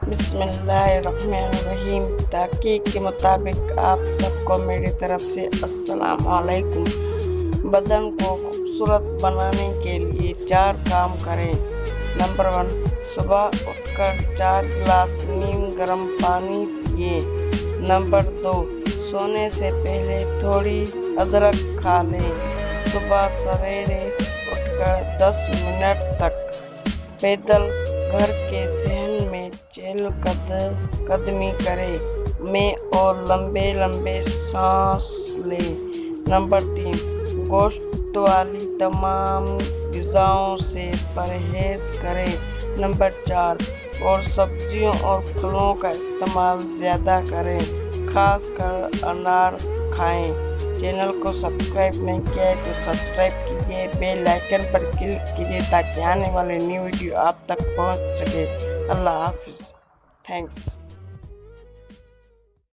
बिस्मिल्लाहिर्रहमानिर्रहीम। तहकीक के मुताबिक आप सबको मेरी तरफ से अस्सलाम वालेकुम। बदन को खूबसूरत बनाने के लिए 4 काम करें। नंबर 1, सुबह उठकर 4 गिलास नीम गर्म पानी पिए। नंबर 2, सोने से पहले थोड़ी अदरक खा लें। सुबह सवेरे उठकर 10 मिनट तक पैदल घर के सहन में चहलकदमी करें और लंबे लंबे सांस लें। नंबर 3, गोश्त वाली तमाम ग़िज़ाओं से परहेज़ करें। नंबर 4, और सब्जियों और फलों का इस्तेमाल ज़्यादा करें, खासकर अनार खाएं। चैनल को सब्सक्राइब नहीं किया है तो सब्सक्राइब कीजिए, बेल आइकन पर क्लिक कीजिए ताकि आने वाले न्यू वीडियो आप तक पहुंच सके। अल्लाह हाफिज़। थैंक्स।